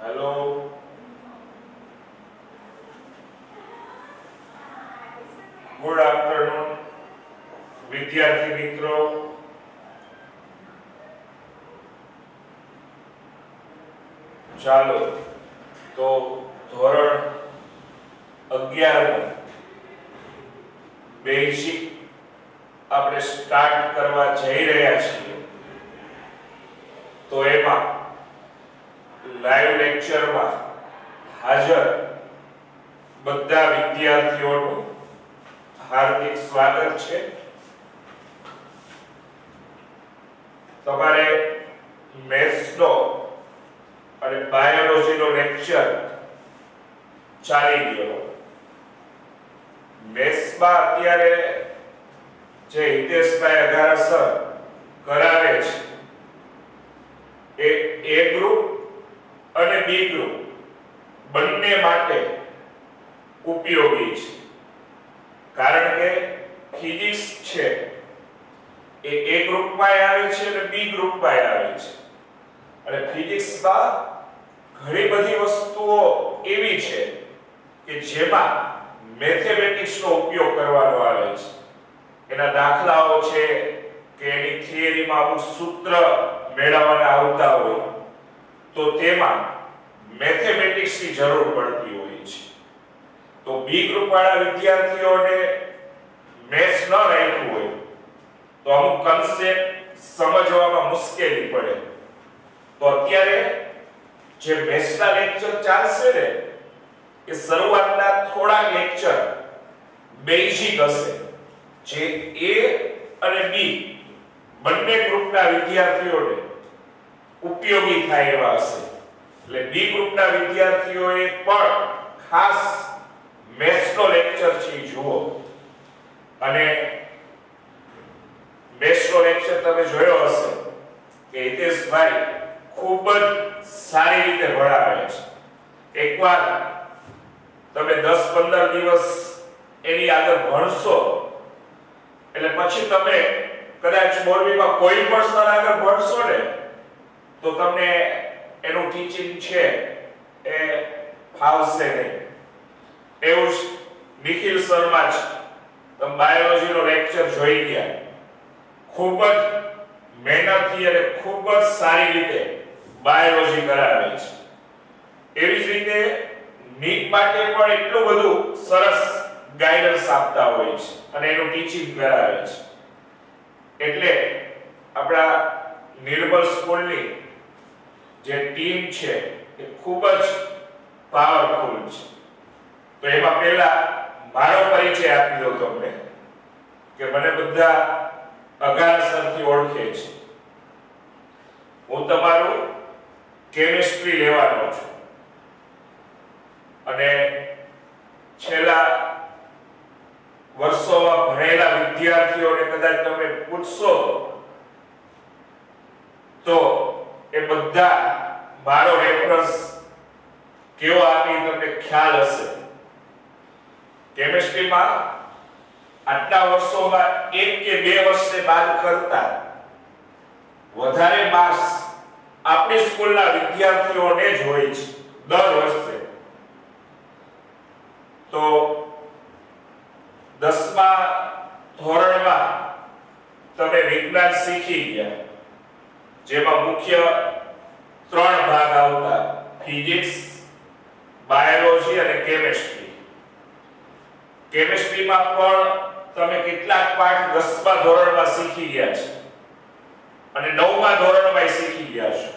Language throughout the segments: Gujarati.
હેલો, ગુડ આફ્ટરનૂન વિદ્યાર્થી મિત્રો. ચાલો તો ધોરણ 11 બેઝિક આપણે સ્ટાર્ટ કરવા જઈ રહ્યા છીએ. તો એમાં લાઈવ લેક્ચરમાં હાજર બધા વિદ્યાર્થીઓનું હાર્દિક સ્વાગત છે. તમારે મેથ્સનો અને બાયોલોજીનો લેક્ચર ચાલી ગયો. મેથ્સમાં અત્યારે જે હિતેશભાઈ અગારસર કરાવે છે એ એ ગ્રુપ અને બી ગ્રુપ બંને માટે ઉપયોગી છે. કારણ કે ફિઝિક્સ છે એ એ ગ્રુપમાં આવે છે અને બી ગ્રુપમાં આવે છે. અને ફિઝિક્સમાં ઘણી બધી વસ્તુઓ એવી છે કે જેમાં મેથેમેટિક્સનો ઉપયોગ કરવાનો આવે છે. એના દાખલાઓ છે કે એની થિયરીમાં અમુક સૂત્ર મેળવવાના આવતા હોય તો તેમાં મેથેમેટિક્સની જરૂર પડતી હોય છે. તો બી ગ્રુપ વાળા વિદ્યાર્થીઓને મેથ્સ ન રાખ્યું હોય તો અમુક કન્સેપ્ટ સમજવામાં મુશ્કેલી પડે. તો અત્યારે જે મેથ્સના લેક્ચર ચાલશે ને એ શરૂઆતના થોડા લેક્ચર બેઝિક હશે જે એ અને બી બંને ગ્રુપના વિદ્યાર્થીઓને ઉપયોગી થાય એવા હશે. એટલે બી ગ્રુપના વિદ્યાર્થીઓએ પણ ખાસ મેથ્સનો લેક્ચર છે જુઓ. અને મેથ્સનો લેક્ચર તમે જોયો હશે કે હિતેશભાઈ ખૂબ જ સારી રીતે ભણાવે છે. એકવાર તમે 10-15 દિવસ એની આગળ ભણશો એટલે પછી તમે કદાચ મોરબીમાં કોઈ પણ સ્થળ આગળ ભણશો ને તો તમને એનું ટીચિંગ છે એ ફાવશે નહીં. એવું જ નિખિલ શર્મા છે, તમે બાયોલોજીનો લેક્ચર જોઈ ગયા. ખૂબ જ મહેનતથી અને ખૂબ જ સારી રીતે બાયોલોજી કરાવે છે. એવી જ રીતે નીટ માટે પણ એટલું બધું સરસ ગાઈડન્સ આપતા હોય છે અને એનું ટીચિંગ કરાવે છે. એટલે આપણા નિર્મલ સ્કૂલની જે ટીમ છે એ ખૂબ જ પાવરફુલ છે. તો એમાં પહેલા મારો પરિચય આપી દઉં તમને કે મને બધા અગારસરથી ઓળખે છે. હું તમારું કેમિસ્ટ્રી લેવાનો છું અને છેલ્લા વર્ષોમાં ભણેલા વિદ્યાર્થીઓને કદાચ તમે પૂછશો તો એ બધા મારો રેફરન્સ કેવો આપી તમને ખ્યાલ હશે. કેમિસ્ટ્રીમાં આટલા વર્ષોમાં 1 કે 2 વર્ષને બાદ કરતા વધારે માર્ક્સ આપણી સ્કૂલના વિદ્યાર્થીઓને જ હોય છે દર વર્ષે. તો 10મા ધોરણમાં તમે વિજ્ઞાન શીખી ગયા જેમાં મુખ્ય 3 ભાગ આવતા: ફિઝિક્સ, બાયોલોજી અને કેમિસ્ટ્રી. કેમિસ્ટ્રીમાં પણ તમે કેટલાક પાઠ 10મા ધોરણમાં શીખી ગયા છે અને 9મા ધોરણમાં શીખી ગયા છો.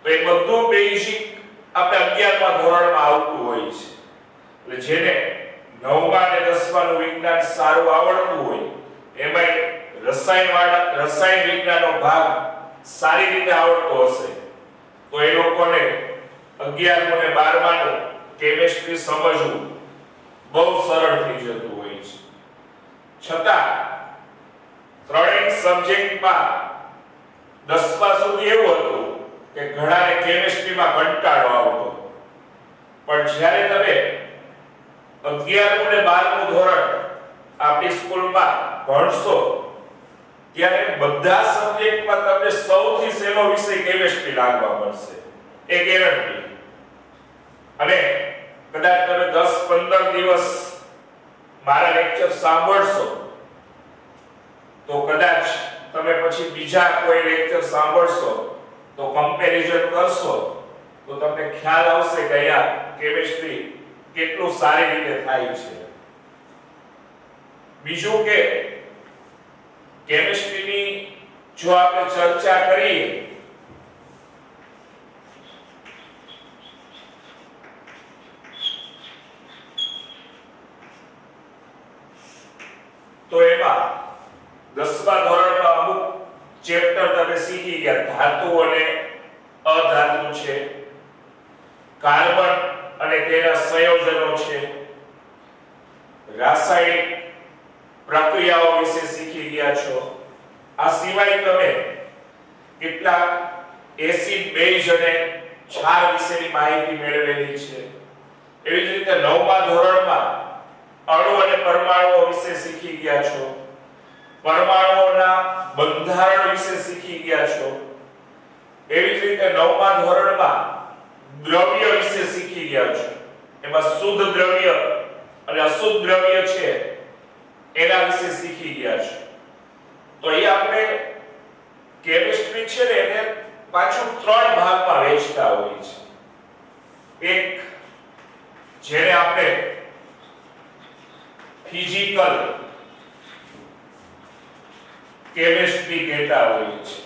તો એ બધું બેઝિક આપણે 11મા ધોરણમાં આવતું હોય છે. એટલે જેને 9મા અને 10માનું વિજ્ઞાન સારું આવડતું હોય એમાં રસાયણ વિજ્ઞાનનો ભાગ સારી રીતે આવડતો હશે તો એ લોકોને 11મું અને 12માનું કેમિસ્ટ્રી સમજવું બહુ સરળ થઈ જતું હોય છે. છતાં ત્રણેય સબ્જેક્ટમાં 10મા સુધી એવું હતું કે ઘણાને કેમિસ્ટ્રીમાં કંટાળો આવતો. પણ જ્યારે તમે 11મું અને 12મું ધોરણ આપણી સ્કૂલમાં ભણશો ત્યારે બધા સબ્જેક્ટમાં તમને સૌથી સહેલો વિષય કેમિસ્ટ્રી લાગવા મળશે. એ ગેરંટી. અને કદાચ તમે 10-15 દિવસ મારા લેક્ચર સાંભળશો તો કદાચ તમે પછી બીજા કોઈ લેક્ચર સાંભળશો તો કમ્પેરિઝન કરશો તો તમને ખ્યાલ આવશે કે અહીંયા કેમિસ્ટ્રી કેટલું સારી રીતે થાય છે. બીજું કે કેમિસ્ટ્રીની જો આપણે ચર્ચા કરીએ તો એમાં 10મા ધોરણમાં અમુક ચેપ્ટર તમે શીખી ગયા. ધાતુ અને અધાતુ છે, કાર્બન અને તેના સંયોજનો છે, રાસાયણિક પ્રક્રિયાઓ વિશે શીખી ગયા છો. આ સિવાય તમે કેટલાક એસિડ, બેઝ અને ક્ષાર વિશેની માહિતી મેળવેલી છે. એવી જ રીતે 9મા ધોરણમાં અણુ અને પરમાણુઓ વિશે શીખી ગયા છો, પરમાણુઓના બંધારણ વિશે શીખી ગયા છો. એવી જ રીતે 9મા ધોરણમાં દ્રવ્ય વિશે શીખી ગયા છો. એમાં શુદ્ધ દ્રવ્ય અને અશુદ્ધ દ્રવ્ય છે એના વિશે શીખી ગયા છો. તો એ આપણે કેમિસ્ટ્રી છે ને એને પાછું 3 ભાગમાં વહેંચતા હોઈએ છે. એક જેને આપણે ફિઝિકલ કેમિસ્ટ્રી કહેતા હોઈએ છે,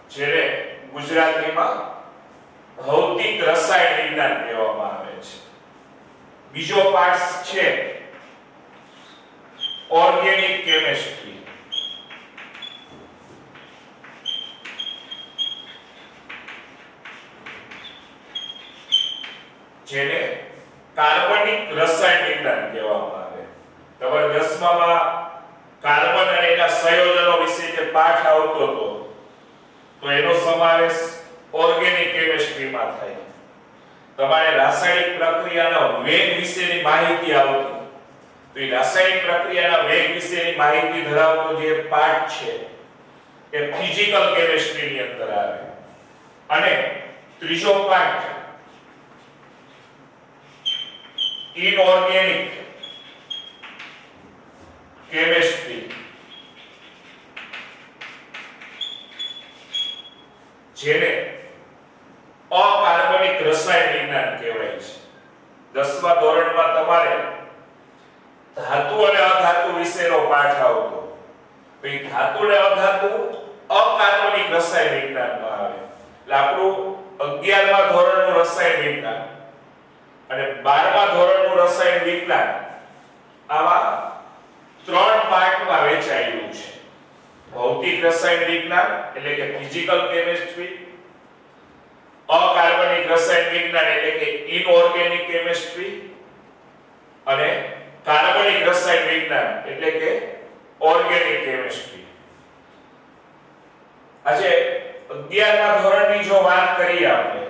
જેને ગુજરાતીમાં ભૌતિક રસાયણ વિજ્ઞાન કહેવામાં આવે છે. બીજો પાર્ટ છે ઓર્ગેનિક કેમિસ્ટ્રી, જેને કાર્બનિક રસાયણ વિજ્ઞાન કહેવામાં આવે. તમારે 10માં કાર્બન અને એના સંયોજનો વિશે જે પાઠ આવતો હતો તો એનો સમાવેશ ઓર્ગેનિક કેમિસ્ટ્રીમાં થાય. તમારે રાસાયણિક પ્રક્રિયાના વેગ વિશેની માહિતી આવતી તો એ રાસાયણિક પ્રક્રિયાના વેગ વિશેની માહિતી ધરાવતો જે પાઠ છે એ ફિઝિકલ કેમિસ્ટ્રીની અંદર આવે. અને ત્રીજો પાઠ ઇનઓર્ગેનિક કેમિસ્ટ્રી, જેને અકાર્બનિક રસાયણ વિજ્ઞાન કહેવાય છે. 10મા ધોરણમાં તમારે ધાતુ અને અધાતુ વિશેનો પાઠ આવતો તો એ ધાતુ અને અધાતુ અકાર્બનિક રસાયણ વિજ્ઞાનમાં આવે. એટલે આપણું 11મા ધોરણનું રસાયણ વિજ્ઞાન અને 12મા ધોરણનું રસાયણ વિજ્ઞાન આવા 3 પાર્ટમાં વહેંચાયેલું છે. ભૌતિક રસાયણ વિજ્ઞાન એટલે કે ફિઝિકલ કેમિસ્ટ્રી, અકાર્બનિક રસાયણ વિજ્ઞાન એટલે કે ઇનઓર્ગેનિક કેમિસ્ટ્રી અને કાર્બનિક રસાયણ વિજ્ઞાન એટલે કે ઓર્ગેનિક કેમિસ્ટ્રી. આજે 11મા ધોરણની જો વાત કરીએ આપણે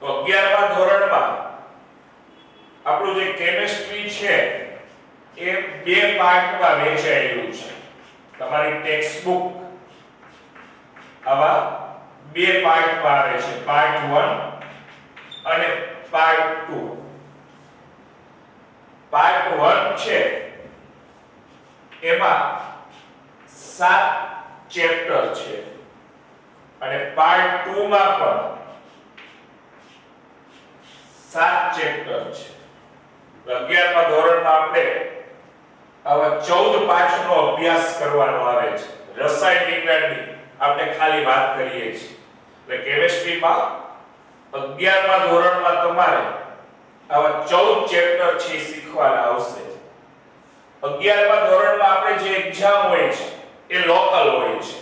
તો 11મા ધોરણમાં આપણું જે કેમિસ્ટ્રી છે એ 2 પાર્ટમાં વહેંચાયેલું છે. તમારી ટેક્સ્ટ બુક આવા 2 પાર્ટમાં આવે છે, પાર્ટ 1 અને પાર્ટ 2. પાર્ટ 1 છે એમાં 7 ચેપ્ટર છે અને પાર્ટ 2 માં પણ 7 ચેપ્ટર છે. 11મા ધોરણમાં આપણે આવા 14 પાઠનો અભ્યાસ કરવાનો આવે છે. રસાયણ વિજ્ઞાનની આપણે ખાલી વાત કરીએ છીએ. એટલે કેમિસ્ટ્રીમાં 11મા ધોરણમાં તમારે આવા 14 ચેપ્ટર છે શીખવાના આવશે. 11મા ધોરણમાં આપણે જે એક્ઝામ હોય છે એ લોકલ હોય છે.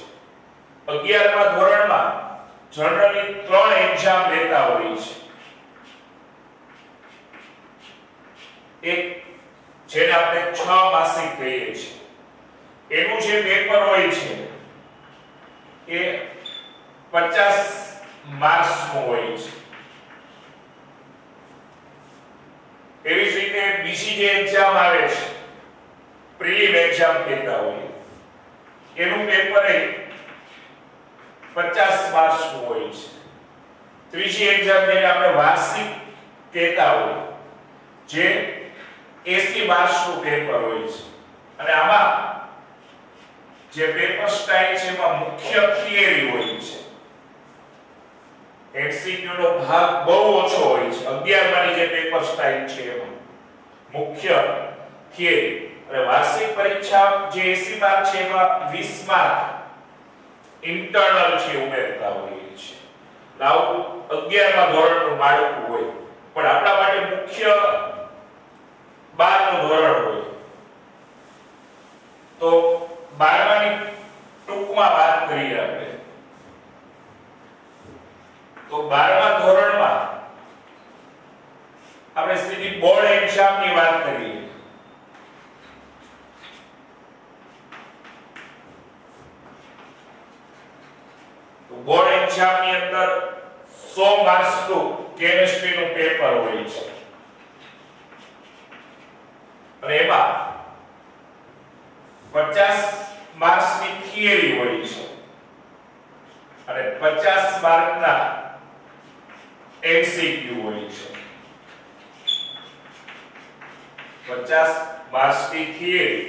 11મા ધોરણમાં જનરલી 3 એક્ઝામ લેતા હોય છે. એક જેને આપણે 6 માસિક કહીએ છીએ એનું જે પેપર હોય છે એ 50 માર્ક્સનું હોય છે. એવી જ રીતે બીજી જે એક્ઝામ આવે છે પ્રિલિમ એક્ઝામ કહેતા હોય એનું પેપર એ 50 માર્ક્સનું હોય છે. ત્રીજી એક્ઝામ જેને આપણે વાર્ષિક કહેતા હોય જે 80 માર્ક્સનું પેપર હોય છે. અને આમાં જે પેપર સ્ટાઇલ છે એમાં મુખ્ય થિયરી હોય છે. એમસીક્યુ નો ભાગ બહુ ઓછો હોય છે. 11 માની જે પેપર સ્ટાઇલ છે એમાં મુખ્ય થિયરી. અને વાર્ષિક પરીક્ષા જે 80 માર્ક છે એમાં 20 માર્ક ઇન્ટરનલ છે ઉમેરતા હોય છે. આવું 11મા ધોરણનું માળખું હોય. પણ આપણા માટે મુખ્ય 12નું ધોરણ હોય. તો 12માની ટૂંકમાં વાત કરીએ આપણે. તો 12મા ધોરણમાં આપણે સીધી બોર્ડ એક્ઝામની વાત કરીએ. તો બોર્ડ એક્ઝામની અંદર 100 માર્ક્સનું કેમિસ્ટ્રીનું પેપર હોય છે. અને એમાં 50 માર્ક્સની થિયરી હોય છે અને 50 માર્કના એમસીક્યુ હોય છે. 50 માર્ક્સની થિયરી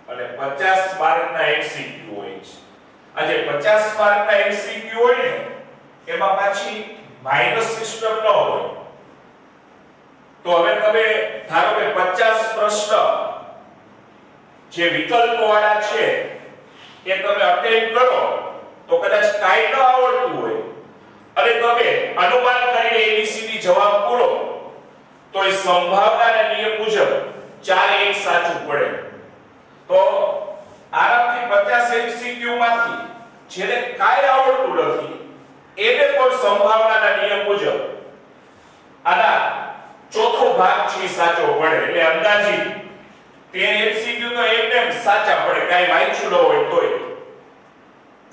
અને 50 માર્કના એમસીક્યુ હોય છે. આ જે 50 માર્કના એમસીક્યુ હોય ને એમાં પાછી માઇનસ સિસ્ટમ ન હોય. તો હવે તમે ધારો કે 50 પ્રશ્ન જે વિકલ્પો વાળા છે એ તમે અટેન્ડ કરો તો કદાચ કાઈ ન આવડતું હોય અને તમે અનુમાન કરીને એબીસીડી જવાબ પૂરો તો એ સંભાવનાના નિયમ મુજબ 4 એક સાચું પડે. તો આરામથી 50 એમસીક્યુ માંથી જેને કાઈ આવડતું નથી એને પણ સંભાવનાના નિયમ મુજબ આના ચોથો ભાગ છે સાચો પડે. એટલે અંદાજિત 13 એમસીક્યુ તો એમને સાચા પડે. કાઈ વાંચ્યું ન હોય તોય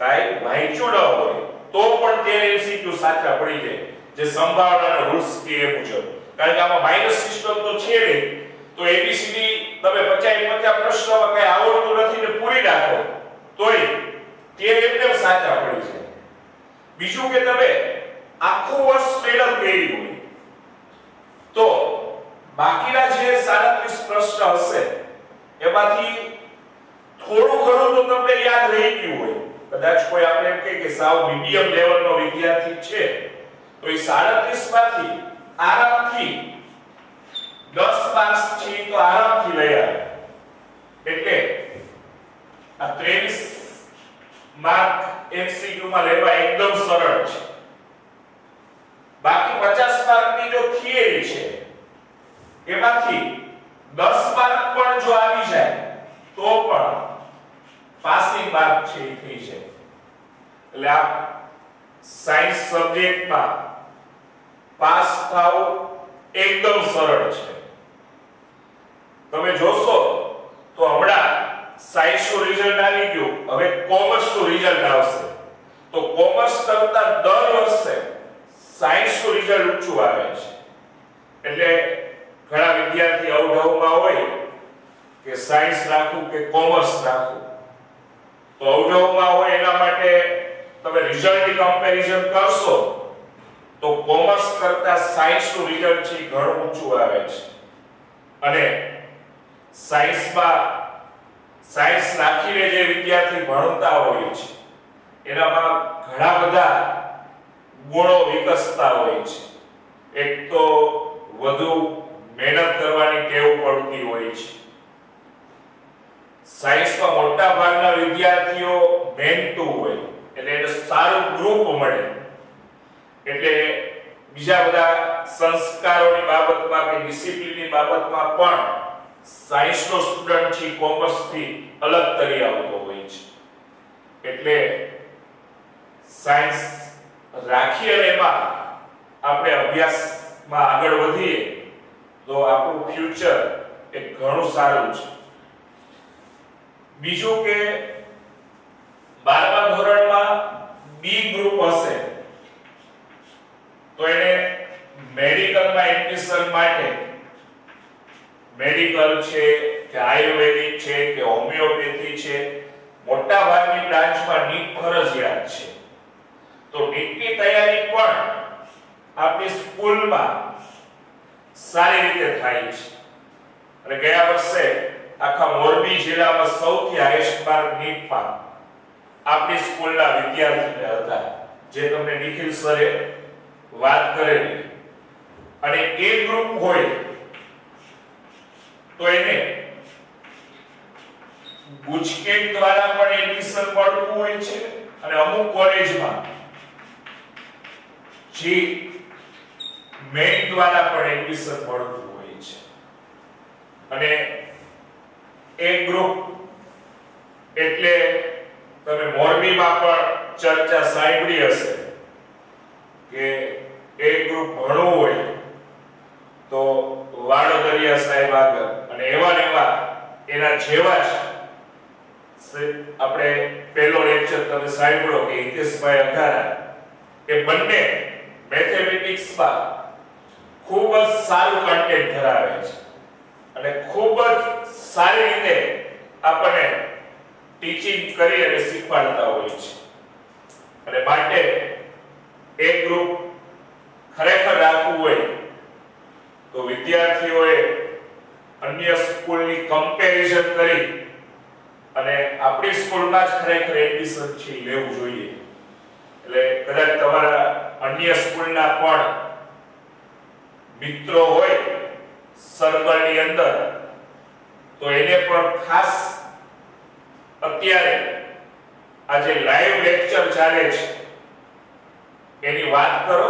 કાઈ વાંચ્યું ન હોય તો પણ 13 એમસીક્યુ સાચા પડી જાય જે સંભાવનાનો રૂલ્સ કે એ મુજબ. કારણ કે આમાં માઇનસ સિસ્ટમ તો છે ને. તો એબીસીડી તમે 50 પ્રશ્નોમાં કઈ આવડતું નથી ને પૂરી નાખો તોય 13 એમને સાચા પડી જાય. બીજું કે તમે આખું વર્ષ મહેનત કરી હોય તો બાકીના જે 37 પ્રશ્ન હશે એમાંથી થોડું ઘણું તો તમને યાદ રહી ગયું હોય. કદાચ કોઈ આપણે એમ કે સાવ મીડિયમ લેવલનો વિદ્યાર્થી છે તો એ 37 માંથી આરામથી 10 માર્ક્સ છે તો આરામથી લઈ આવે. એટલે આ 23 માર્ક એમસીક્યુ માં લેવા એકદમ સરળ છે. બાકી 50 માર્કની જો થિયરી છે એમાંથી 10 માર્ક પણ જો આવી જાય તો પણ પાસિંગ માર્ક છે થઈ જાય. એટલે આ સાયન્સ સબ્જેક્ટમાં પાસ થવું એકદમ સરળ છે. તમે જોશો તો હમણાં સાયન્સનું રિઝલ્ટ આવી ગયું. હવે કોમર્સનું રિઝલ્ટ આવશે. તો કોમર્સ કરતા દર વર્ષે સાયન્સનું રિઝલ્ટ ઊંચું આવે છે. એટલે ઘણા વિદ્યાર્થી અવઢવમાં હોય કે સાયન્સ રાખવું કે કોમર્સ રાખવું. તો અવઢવમાં હોય એના માટે તમે રિઝલ્ટની કમ્પેરિઝન કરશો તો કોમર્સ કરતા સાયન્સનું રિઝલ્ટ છે ઘણું ઊંચું આવે છે. અને સાયન્સ રાખીને જે વિદ્યાર્થી ભણતા હોય છે એનામાં ઘણા બધા ગુણો વિકસતા હોય છે. એક તો વધુ મહેનત કરવાની ટેવ પડતી હોય છે. સાયન્સમાં મોટા ભાગના વિદ્યાર્થીઓ મહેનતુ હોય એટલે એને સારું ગ્રુપ મળે. એટલે બીજા બધા સંસ્કારોની બાબતમાં કે ડિસિપ્લિનની બાબતમાં પણ સાયન્સનો સ્ટુડન્ટ છે કોમર્સથી અલગ તરી આવતો હોય છે. એટલે સાયન્સ રાખી અને એમાં આપણે અભ્યાસમાં આગળ વધીએ તો આપણું ફ્યુચર એ ઘણું સારું છે. બીજું કે 12મા ધોરણમાં બી ગ્રુપ હશે તો એને મેડિકલમાં એડમિશન માટે મેડિકલ છે કે આયુર્વેદિક છે કે હોમિયોપેથી છે મોટા ભાગની આખા મોરબી જિલ્લામાં સૌથી હાઈએસ્ટ માર્ક નીટમાં આપણી સ્કૂલના વિદ્યાર્થીને હતા, જે તમને નિખિલ સરે વાત કરેલી. અને એ ગ્રુપ હોય તો એને ગુજકેટ દ્વારા પણ એડમિશન મળતું હોય છે, અને અમુક કોલેજમાં જે મેઇન દ્વારા પણ એડમિશન મળતું હોય છે. અને એ ગ્રુપ એટલે તમે મોરબીમાં પણ ચર્ચા સાંભળી હશે કે એ ગ્રુપ ભણવું હોય તો વાડોદરિયા સાહેબ આગળ, અને એવા એના જેવા જ આપણે પહેલો લેક્ચર તમે સાંભળો કે હિતેશભાઈ અઘારા, એ બંને મેથેમેટિક્સમાં ખૂબ જ સારું કન્ટેન્ટ ધરાવે છે અને ખૂબ જ સારી રીતે આપણને ટીચિંગ કરી અને શીખવાડતા હોય છે. અને માટે એક ગ્રુપ ખરેખર રાખવું હોય તો વિદ્યાર્થીઓએ અન્ય સ્કૂલની કમ્પેરિઝન કરી અને આપણી સ્કૂલમાં જ ખરેખર એડમિશન છે લેવું જોઈએ. એટલે કદાચ તમારા અન્ય સ્કૂલના પણ મિત્રો હોય સર્કલની અંદર તો એને પણ ખાસ અત્યારે આજે લાઈવ લેક્ચર ચાલે છે એની વાત કરો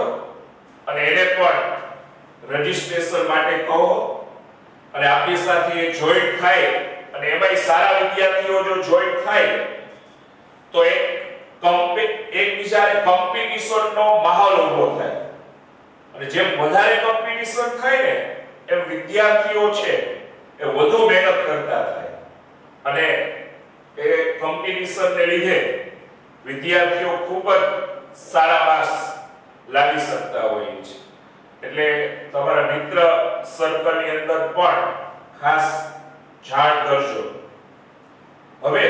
અને એને પણ રજિસ્ટ્રેશન માટે કહો, અને આપણી સાથે જોઈન્ટ થાય. અને એમાંય સારા વિદ્યાર્થીઓ જો જોઈન્ટ થાય તો એકબીજાને કોમ્પિટિશનનો માહોલ ઊભો થાય, અને જેમ વધારે કોમ્પિટિશન થાય ને એમ વિદ્યાર્થીઓ છે એ વધુ મહેનત કરતા થાય, અને એ કોમ્પિટિશનને લીધે વિદ્યાર્થીઓ ખૂબ જ સારા માર્ક્સ લાવી શકતા હોય છે. એટલે તમારા મિત્ર સર્કલની અંદર પણ ખાસ જાણ કરજો. હવે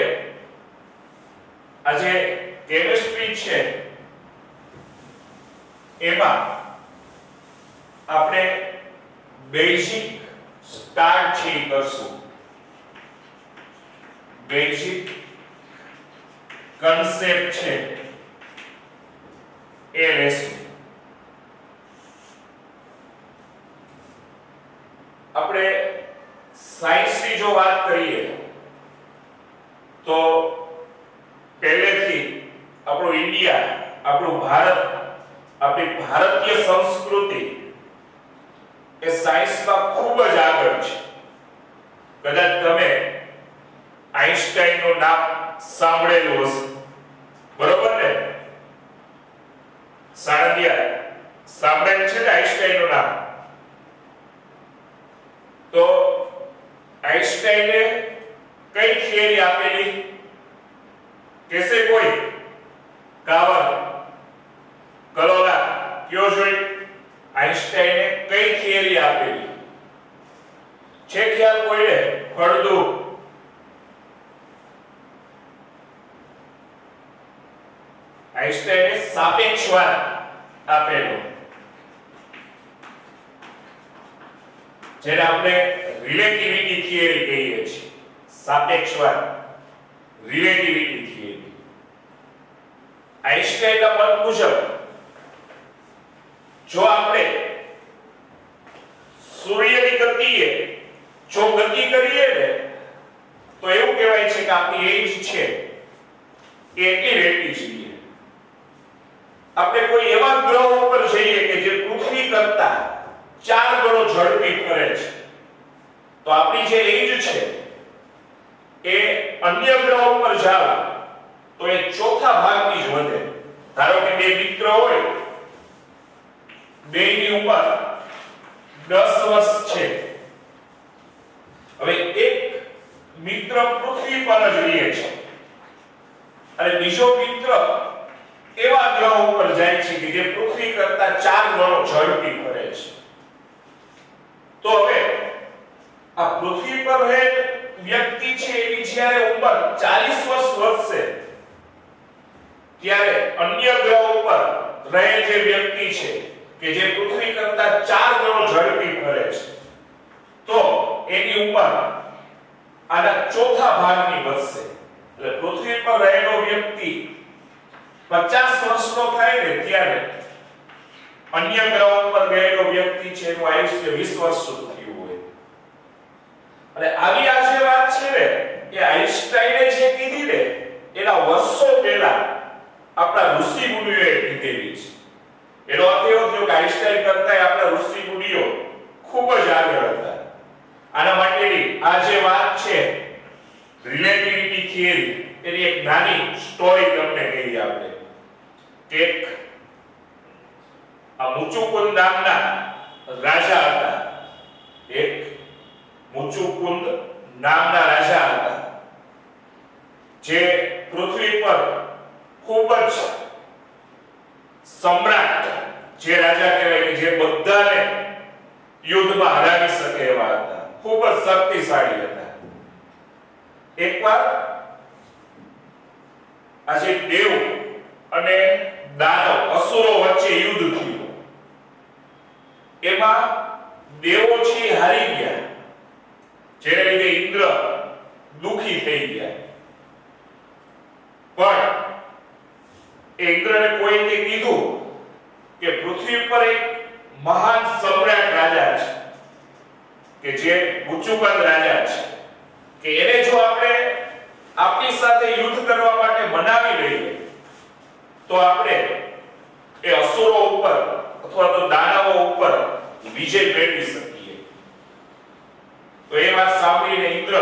આજે કેમિસ્ટ્રી છે એમાં આપણે બેઝિક સ્ટાર્ટ છે કરશું, બેઝિક કન્સેપ્ટ છે એ લેશું. આપણે સાયન્સની જો વાત કરીએ તો પહેલેથી આપણું ઇન્ડિયા, આપણું ભારત, આપણી ભારતીય સંસ્કૃતિ એ સાયન્સમાં ખૂબ જ આગળ છે. કદાચ તમે આઈન્સ્ટાઈનનું નામ સાંભળેલું હશે, બરોબર ને? સાણંદિયા સાંભળેલું છે ને આઈન્સ્ટાઈનનું નામ? તો આઈન્સ્ટાઈને કઈ થિયરી આપેલી કેસે કોઈ? કાવર, કલોરા, કયો જોઈ? આઈન્સ્ટાઈને કઈ થિયરી આપેલી છે ખ્યાલ કોઈને? ફળદુ. આઈન્સ્ટાઈને સાપેક્ષવાદ આપેલો, જેને આપણે રિલેટિવિટી થિયરી કહીએ છીએ. સાપેક્ષવાદ, રિલેટિવિટી થિયરી. આઈન્સ્ટાઈનના મત મુજબ જો આપણે સૂર્યની ગતિએ જો ગતિ કરીએ ને તો એવું કહેવાય છે કે આપણી એજ છે એ એટલી રહેતી જોઈએ. આપણે કોઈ એવા ગ્રહ ઉપર જઈએ કે જે પૃથ્વી કરતા 4 ગણો ઝડપી ફરે છે, તો આપણી જે એજ છે એ અન્ય ગ્રહ ઉપર જાવ તો એ ચોથા ભાગની જ વધે. ધારો કે બે મિત્ર હોય, બેની ઉંમર 10 વર્ષ છે. હવે એક મિત્ર પૃથ્વી પર જ રહે છે અને બીજો મિત્ર એવા ગ્રહ ઉપર જાય છે કે જે પૃથ્વી કરતા 4 ગણો ઝડપી ફરે છે. તો હવે આ પૃથ્વી પર રહે વ્યક્તિ છે એની જ્યારે ઉંમર 40 વર્ષ વધશે ત્યારે અન્ય ગ્રહ ઉપર રહે જે વ્યક્તિ છે કે જે પૃથ્વી કરતા 4 ગણો ઝડપી ફરે છે તો એની ઉંમર આના ચોથા ભાગની વધશે. એટલે પૃથ્વી પર રહેલો વ્યક્તિ 50 વર્ષનો થાય ને ત્યારે અન્ય ગ્રહ પર ગયેલો વ્યક્તિ છે એનું આયુષ્ય 20 વર્ષ સુધી થયું હોય. અને આવી આ જે વાત છે ને એ આઈન્સ્ટાઈને જે કીધી ને એના વર્ષો પહેલા આપણા ઋષિ મુનિઓએ કીધેલી છે. એનો અર્થ એવો થયો કે આઈન્સ્ટાઈન કરતા આપણા ઋષિ મુનિઓ ખૂબ જ આગળ હતા. આના માટેની આ જે વાત છે રિલેટિવિટી થિયરી એની એક નાની સ્ટોરી તમને કહી આપણે. એક આ મુચુકુંદ નામના રાજા હતા. એક મુચુકુંદ નામના રાજા હતા જે પૃથ્વી પર ખૂબ જ સમ્રાટ જે રાજા કહેવાય કે જે બધાને યુદ્ધમાં હરાવી શકે એવા હતા. ખૂબ જ શક્તિશાળી હતા. એકવાર આજે દેવ અને દાનવ અસુરો વચ્ચે યુદ્ધ થયું. એમાં દેવો છે હારી ગયા જેને લીધે ઇન્દ્ર દુખી થઈ ગયા. પણ ઇન્દ્રને કોઈને કીધું કે પૃથ્વી પર એક મહાન સમ્રાટ રાજા છે કે જે મુચુકુંદ રાજા છે કે એને જો આપણે આપણી સાથે યુદ્ધ કરવા માટે મનાવી લઈએ તો આપણે એ અસુરો ઉપર અથવા તો દાનવો ઉપર વિજય મેળવી શકીએ. તો એ વાત સાંભળીને ઇન્દ્ર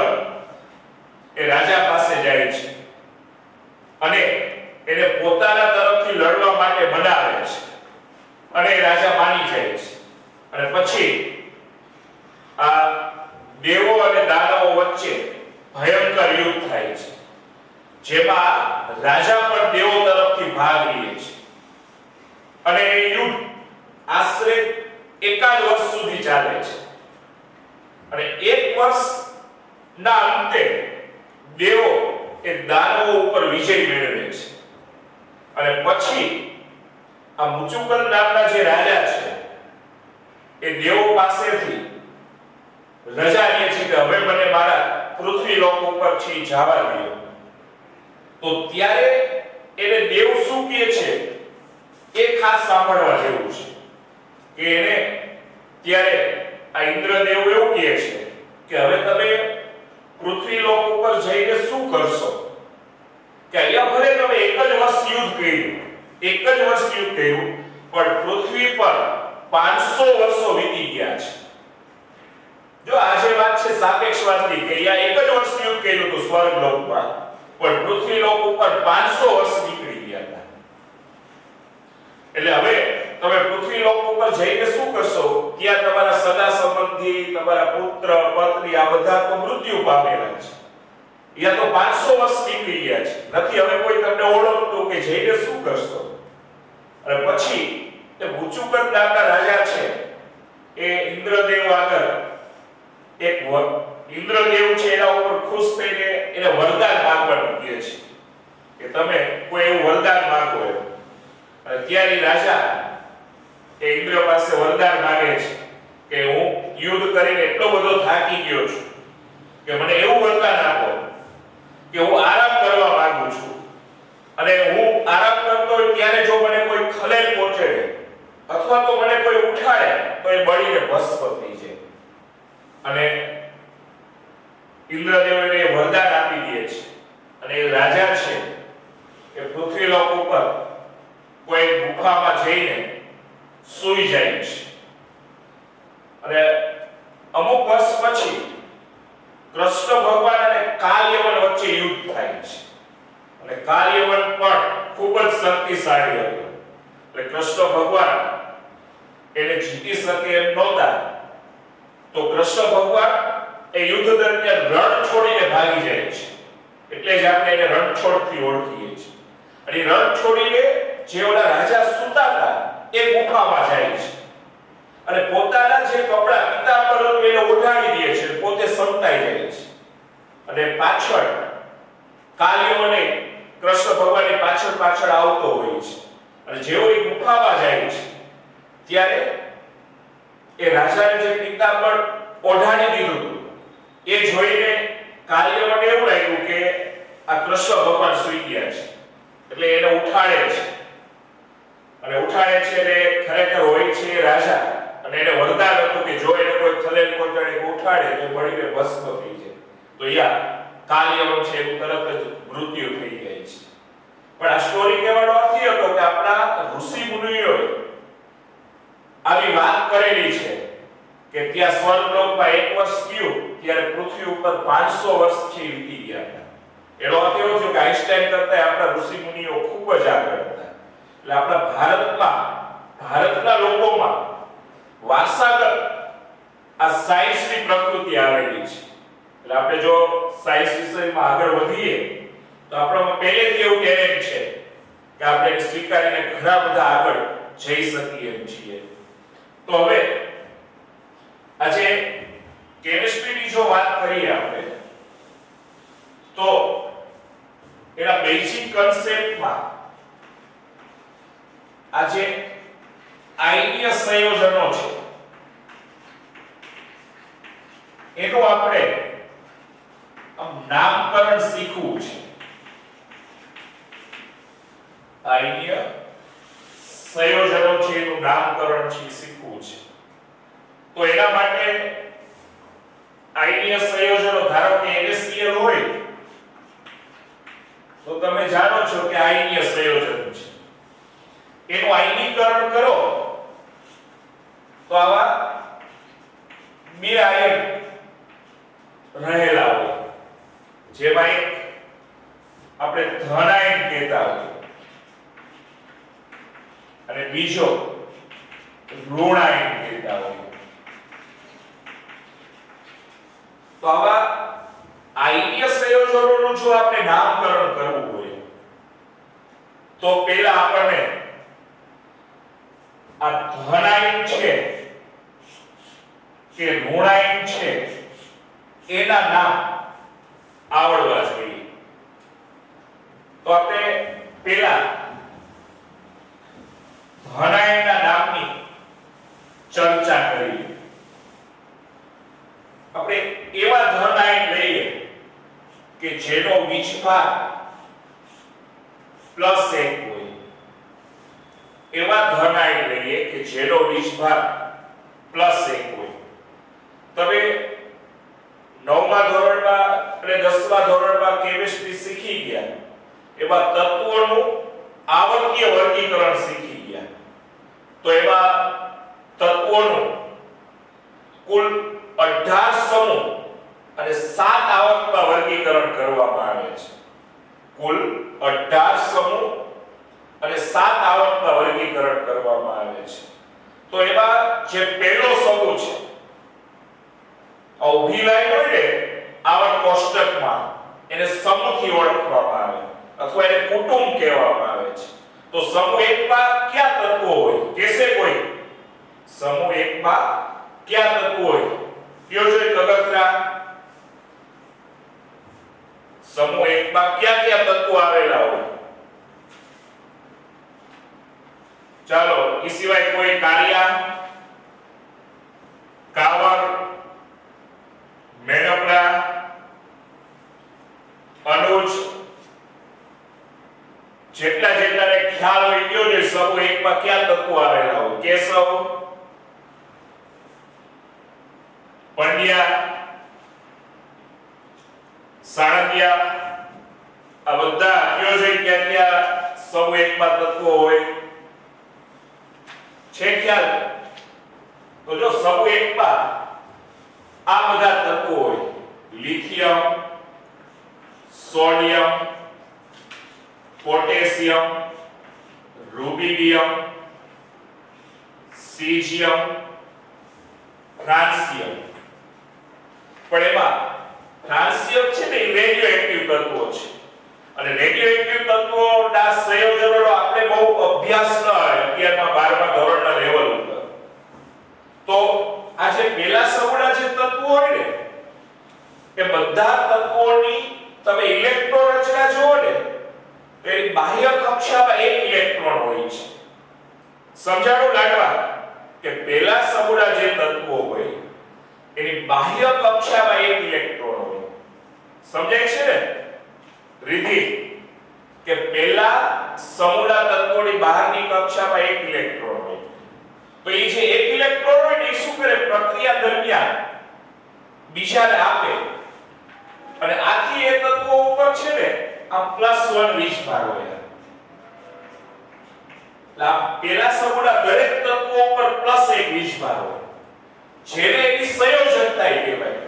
એ રાજા પાસે જાય છે અને એને પોતાના તરફથી લડવા માટે મનાવે છે અને એ રાજા માની જાય છે. અને પછી આ દેવો અને દાનવો વચ્ચે ભયંકર યુદ્ધ થાય છે જેમાં રાજા પણ દેવો તરફથી ભાગ લે છે. અને એ યુદ્ધ આશરે 1 વર્ષ સુધી ચાલે છે. અને 1 વર્ષના અંતે દેવો એ દાનવો ઉપર વિજય મેળવે છે. અને પછી આ મુચુકુંદ નામના જે રાજા છે એ દેવો પાસેથી રજા લે છે કે હવે મને મારા પૃથ્વી લોક ઉપર છે જવા દો. તો ત્યારે એને દેવ શું કહે છે એ ખાસ સાંભળવા જેવું છે કે એને ત્યારે આ ઇન્દ્રદેવ એવું કહે છે કે હવે તમે પૃથ્વી લોક ઉપર જઈને શું કરશો કે અહીંયા ભલે તમે એક જ વર્ષ યુદ્ધ કર્યું પણ પૃથ્વી પર 500 વર્ષો વીતી ગયા છે. જો આ જે વાત છે સાપેક્ષવાદની કે અહીંયા એક જ વર્ષ યુદ્ધ કર્યું તો સ્વર્ગ લોકમાં પણ પૃથ્વી લોક ઉપર 500 વર્ષ નીકળી ગયા હતા. એટલે હવે તમે પૃથ્વી લોક ઉપર જઈને શું કરશો ત્યાં તમારા સગા સંબંધી તમારા પુત્ર પત્ની આ બધા તો મૃત્યુ પામેલા છે. અહીંયા તો 500 વર્ષ નીકળી ગયા છે. નથી હવે કોઈ તમને ઓળખતું કે જઈને શું કરશો. અને પછી એ મુચુકુંદ નામના રાજા છે એ ઇન્દ્રદેવ આગળ ઇન્દ્રદેવ છે એના ઉપર ખુશ થઈને એને વરદાન માંગવાનું કહે છે કે તમે કોઈ એવું વરદાન માંગો એમ. અને ત્યારે રાજા એ ઇન્દ્ર પાસે વરદાન માંગે છે કે હું યુદ્ધ કરીને એટલો બધો થાકી ગયો છું કે મને એવું વરદાન આપો કે હું આરામ કરવા માંગુ છું. અને હું આરામ કરતો હોય ત્યારે જો મને કોઈ ખલેલ પહોંચે અથવા તો મને કોઈ ઉઠાડે તો એ બળીને ભસ્મ થઈ જાય. અને ઇન્દ્રદેવને વરદાન આપી દે છે. અને એ રાજા છે એ પૃથ્વી લોક ઉપર કોઈ ગુફામાં જઈને સૂઈ જાય છે. અને અમુક વર્ષ પછી કૃષ્ણ ભગવાન અને કાલયવન વચ્ચે યુદ્ધ થાય છે. અને કાલયવન પણ ખૂબ જ શક્તિશાળી હતો. એટલે કૃષ્ણ ભગવાન એને જીતી શકે એમ નહોતા. તો કૃષ્ણ ભગવાન એ યુદ્ધ દરમિયાન રણ છોડીને ભાગી જાય છે. એટલે જ આપણે એને રણછોડથી ઓળખીએ છીએ. અને રણ છોડીને જે ઓલા રાજા સૂતા હતા એ ગુફામાં જાય છે. અને પોતાના જે કપડા પિતાંબર એને ઓઢાડી દે છે. પોતે સંતાઈ જાય છે. અને પાછળ કાલયવને કૃષ્ણ ભગવાનની પાછળ આવતો હોય છે. અને જેવો એ ગુફામાં જાય છે ત્યારે એ રાજાને જે પિતાંબર ઓઢાડી દીધું એ જોઈને કાલિય માટે એવું લાગ્યું કે આ કૃષ્ણ ભગવાન સૂઈ ગયા છે એટલે એને ઉઠાડે છે અને ઉઠાડે છે એટલે ખરેખર હોય છે રાજા અને એને વરદાન હતું કે જો એને કોઈ ખલેલ પહોંચાડે કે ઉઠાડે તો બળીને ભસ્મ થઈ જાય તો યા કાલિય છે એ તરત જ મૃત્યુ થઈ જાય છે પણ આ સ્ટોરી કહેવાનો અર્થ એ હતો કે આપણા ઋષિ મુનિઓએ આવી વાત કરેલી છે કે ત્યાં સ્વર્ગલોકમાં 1 વર્ષ થયું ત્યારે પૃથ્વી ઉપર 500 વર્ષ છે વીતી ગયા હતા એનો અર્થ એવો થયો કે આઈન્સ્ટાઈન કરતા આપણા ઋષિ મુનિઓ ખૂબ જ આગળ હતા એટલે આપણા ભારતના લોકોમાં વારસાગત આ સાયન્સની પ્રકૃતિ આવેલી છે એટલે આપણે જો સાયન્સ વિષયમાં આગળ વધીએ તો આપણામાં પહેલેથી એવું ટેલેન્ટ છે કે આપણે સ્વીકારીને ઘણા બધા આગળ જઈ શકીએ એમ છીએ તો હવે આજે કેમિસ્ટ્રીની જો વાત કરીએ આપણે તો એના બેઝિક કન્સેપ્ટમાં આજે આયનીય સંયોજનો છે એનું આપણે નામકરણ શીખવું છે આયનીય સંયોજનો છે એનું નામકરણ છે શીખવું છે તો એના માટે આયનીય સંયોજનો ધારો કે NaCl હોય તો તમે જાણો છો કે આયનીય સંયોજન છે એનું આયનીકરણ કરો તો આવા બે આયન રહેલા હોય જેમાં એક આપણે ધન આયન કહેતા હોય અને બીજો ઋણ આયન કહેતા હોય તો આવા આયનીય સંયોજનોનું જો આપણે નામકરણ કરવું હોય તો પહેલા આપણને આ ધન આયન છે કે ઋણ આયન છે એના નામ આવડવા જોઈએ તો આપણે પહેલા ધન આયનના નામની ચર્ચા કરીએ આપણે એવા ધન આયન લઈએ કે જેનો વીજભાર +1 હોય એવા ધન આયન લઈએ કે જેનો વીજભાર +1 હોય તમે 9મા ધોરણમાં અને 10મા ધોરણમાં કેમિસ્ટ્રી શીખી ગયા એવા તત્વોનું આવર્તીય વર્ગીકરણ શીખી ગયા તો એવા તત્વોનું કુલ 18 સમૂહ અને 7 આવર્તમાં વર્ગીકરણ કરવામાં આવે છે કુલ 18 સમૂહ અને 7 આવર્તમાં વર્ગીકરણ કરવામાં આવે છે તો એમાં જે પહેલો સમૂહ છે ઊભી લાઈન હોય ને આવર્ત કોષ્ટકમાં એને સમૂહથી ઓળખવામાં આવે અથવા એને કુટુંબ કહેવામાં આવે છે તો સમૂહ 1 માં કયા તત્વો હોય કેસે કોઈ સમૂહ 1 માં કયા તત્વો હોય કયો જોઈ કગતરા સમૂહ 1 માં કયા કયા તત્વો આવેલા હોય ચાલો એ સિવાય કોઈ કાલિયા કાવર મેનપરા અનુજ જેટલાને ખ્યાલ હોય ગયો જે સમૂહ 1 માં કયા તત્વો આવેલા હોય કેશવ પંડ્યા સાણંદિયા આ બધા કયો છે ક્યાં સમૂહ 1 માં તત્વો હોય છે ખ્યાલ તો જો સમૂહ 1 માં આ બધા તત્વો હોય lithium sodium potassium rubidium caesium francium પણ એમાં ફ્રાન્સિયમ છે ને રેડિયોએક્ટિવ તત્વો છે અને રેડિયોએક્ટિવ તત્વોના સંયોજનોનો આપણે બહુ અભ્યાસ ન હોય 11મા 12મા ધોરણના લેવલ ઉપર તો આ જે પહેલા સમૂહના જે તત્વો હોય ને એ બધા તત્વોની તમે ઇલેક્ટ્રોન રચના જુઓ ને તો એની બાહ્ય કક્ષામાં એક ઇલેક્ટ્રોન હોય છે સમજાણું લાગવા કે પહેલા સમૂહના જે તત્વો હોય એની બાહ્ય કક્ષામાં એક ઇલેક્ટ્રોન હોય સમજાય છે ને રીતિ કે પહેલા સમૂહના તત્વોની બહારની કક્ષામાં એક ઇલેક્ટ્રોન હોય તો એ જે એક ઇલેક્ટ્રોન હોય ને એ શું કરે પ્રક્રિયા દરમિયાન બીજાને આપે અને આથી એ તત્વો ઉપર છે ને આ +1 વીજભાર હોય પેલા સમૂહના દરેક તત્વો ઉપર +1 વીજભાર હોય જેને એની સંયોજકતા કહેવાય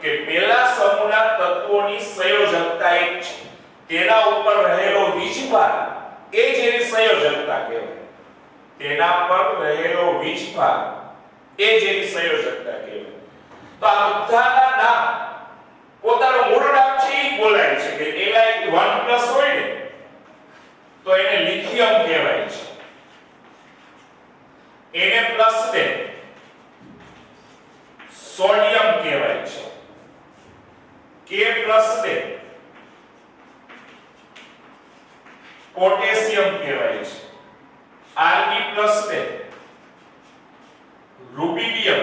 કે પેલા સમૂહના તત્વોની સંયોજકતા એક છે તેના ઉપર રહેલો વીજભાર એ જ એની સંયોજકતા કહેવાય તેના પર રહેલો વીજભાર એ જ એની સંયોજકતા કહેવાય તો આ બધાના નામ પોતાનું મૂળ નામ છે એ બોલાય છે કે Li 1+ હોય ને તો એને લિથિયમ કહેવાય છે એને પ્લસ ને સોડિયમ કહેવાય છે કે પ્લસ ને પોટેશિયમ કહેવાય છે આરબી પ્લસ ને રૂબિડિયમ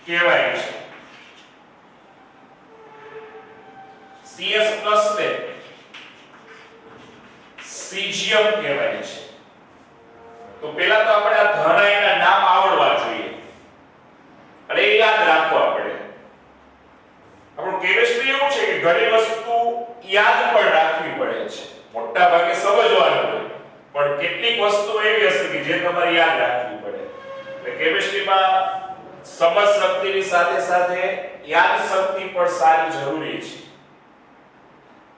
કહેવાય છે સીએસ પ્લસ ને સીઝિયમ કહેવાય છે તો પહેલા તો આપણે આ ધન આયનના નામ આવડવા જોઈએ અને એ યાદ રાખવા પડે આપણું કેમિસ્ટ્રી એવું છે કે ઘણી વસ્તુ યાદ પણ રાખવી પડે છે મોટા ભાગે સમજવાનું હોય પણ કેટલીક વસ્તુ એવી હશે કે જે તમારે યાદ રાખવી પડે એટલે કેમિસ્ટ્રીમાં સમજ શક્તિની સાથે સાથે યાદ શક્તિ પણ સારી જરૂરી છે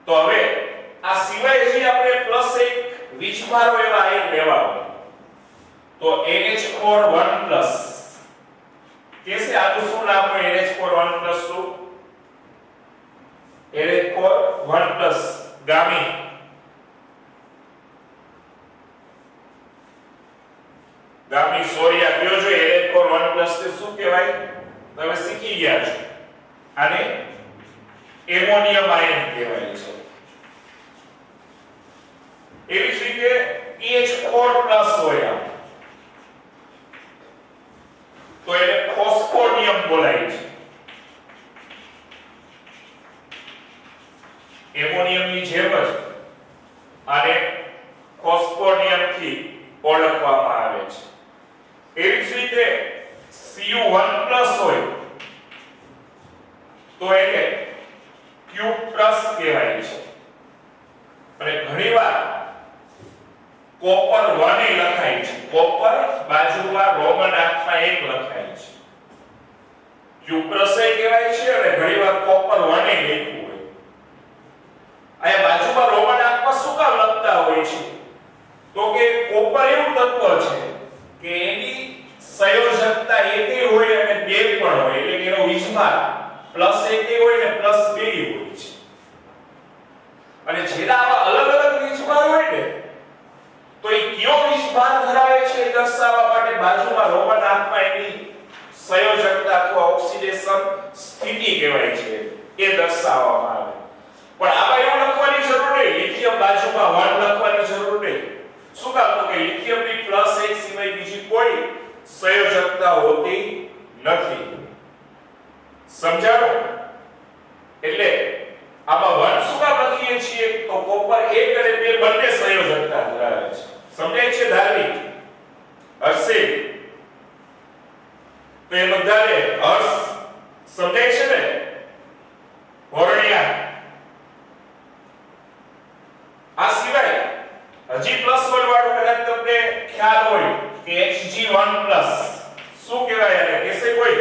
તો હવે આ સિવાય જે આપણે +1 વીજભારો એવા આયન લેવા હોય તો NH4 कैसे आનું શું નામ હોય NH4 1+2 NH4 ગામી ગામી સોરિયા કયો જો NH4 1+ તે શું કહેવાય તમે શીખી ગયા છો આને એમોનિયમ આયન કહેવાય છે એવી જ રીતે EH4+ હોય તો એને ફોસ્ફોડિયમ બોલાય છે એમોનિયમની જેમ જ આને ફોસ્ફોડિયમ થી ઓળખવામાં આવે છે એવી જ રીતે Cu1+ હોય તો એને Q+ કહેવાય છે અને ઘણીવાર કોપર 1 લખાય છે કોપર બાજુમાં રોમન આંકમાં 1 લખાય છે Q+ કહેવાય છે અને ઘણીવાર કોપર 1 લખ્યું હોય આ બાજુમાં રોમન આંકમાં શું કામ લખતા હોય છે તો કે કોપર એવું તત્વ છે કે એની સંયોજકતા 1 હોય અને 2 પણ હોય એટલે કે એનો વીજભાર +1 હોય ને +2 હોય છે અને જેના આવા અલગ અલગ વીજભાર હોય ને તો એ કયો વીજભાર ધરાવે છે એ દર્શાવવા માટે બાજુમાં રોમન આંકમાં એની સંયોજકતા અથવા ઓક્સિડેશન સ્થિતિ કહેવાય છે એ દર્શાવવામાં આવે પણ આમાં એવું લખવાની જરૂર નહીં લિથિયમ બાજુમાં 1 લખવાની જરૂર નહીં શું કામ તો કે લિથિયમની +1 સિવાય બીજી કોઈ સંયોજકતા હોતી નથી સમજાણો એટલે આમાં 1 શું કામ લખીએ છીએ તો કોપર 1 અને 2 બંને સંયોજકતા ધરાવે છે સમજાય છે ધાર્મિક હર્ષિત તો એ બધાને હર્ષ સમજાય છે ને હોરણિયા આ સિવાય હજી +1 વાળું કદાચ તમને ખ્યાલ હોય કે Hg1+ શું કહેવાય આને કેસે કોઈ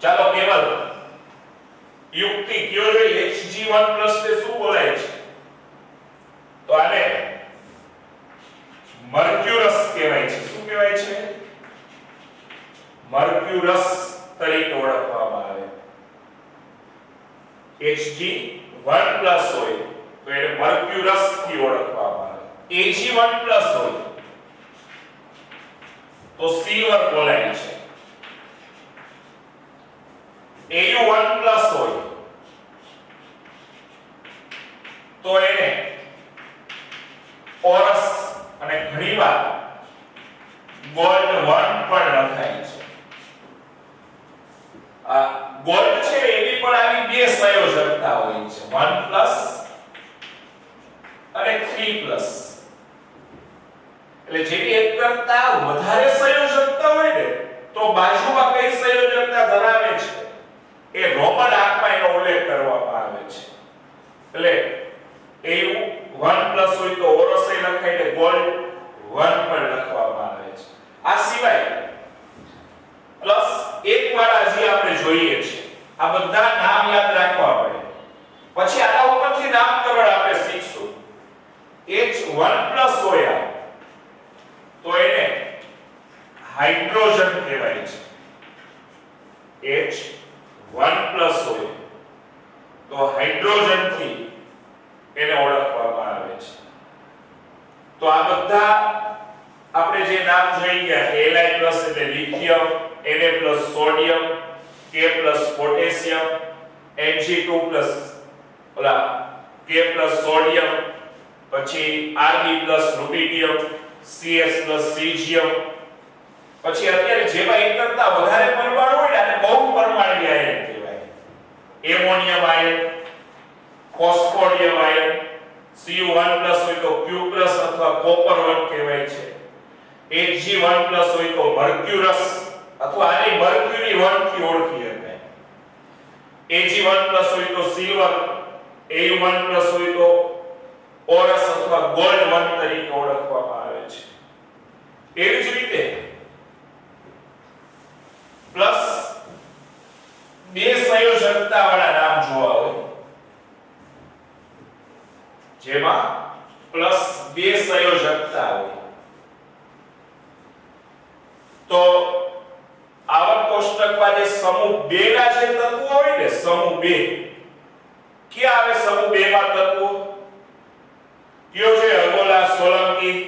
ચાલો કેવલ યુક્તિ કયો જોઈએ Hg1+ તે શું બોલાય છે તો આને મર્ક્યુરસ કહેવાય છે શું કહેવાય છે મર્ક્યુરસ તરીકે ઓળખવામાં આવે Hg1+ હોય તો એને મર્ક્યુરસ થી ઓળખવામાં આવે Ag1+ હોય તો સિલ્વર બોલાય છે Au1+ હોય તો એને ઓરસ અને ઘણીવાર ગોલ્ડ 1 પણ લખાય છે આ ગોલ્ડ છે એની પણ આવી બે સંયોજકતા હોય છે 1 પ્લસ અને 3 પ્લસ એટલે જેની એક કરતા વધારે સંયોજકતા હોય ને તો બાજુમાં કઈ સંયોજકતા ધરાવે છે એ રોમન આંકમાં એનો ઉલ્લેખ કરવામાં આવે છે એટલે એવું 1 પ્લસ હોય તો ઓરસે લખાય ને ગોલ્ડ 1 પણ લખવામાં આવે છે આ સિવાય પ્લસ એક વાળા જે આપણે જોઈએ છે આ બધા નામ યાદ રાખવા પડે પછી આના ઉપરથી નામકરણ આપણે શીખશું H1+ હોય તો એને હાઇડ્રોજન કહેવાય છે H1+ હોય તો હાઇડ્રોજન થી એને ઓળખવામાં આવે છે તો આ બધા આપણે જે નામ જોઈ ગયા કે Li+ એટલે lithium Na+ sodium K+ potassium Mg2+ ઓલા K+ સોડિયમ પછી Rb+ રુબિડિયમ CS+ સીઝિયમ પછી અત્યારે જેમાં એક કરતા વધારે પરમાણુ હોય ને આને બહુ પરમાણુ આયન કહેવાય એમોનિયમ આયન ફોસ્ફોડિયમ આયન Cu1+ હોય તો Q+ અથવા કોપર 1 કહેવાય છે Hg1+ હોય તો મર્ક્યુરસ અથવા આને મર્ક્યુરી 1 થી ઓળખીએ આપણે Ag1+ હોય તો સિલ્વર Au1+ હોય તો ઓરસ અથવા ગોલ્ડ 1 તરીકે ઓળખવામાં આવે છે એવી જ રીતે પ્લસ બે સંયોજકતા વાળા નામ જોવા હોય જેમાં પ્લસ બે સંયોજકતા હોય તો આવક કોષ્ટકમાં જે સમૂહ 2 ના જે તત્વો હોય ને સમૂહ 2 ક્યાં આવે સમૂહ 2 માં તત્વો કયો છે અગોલા સોલંકી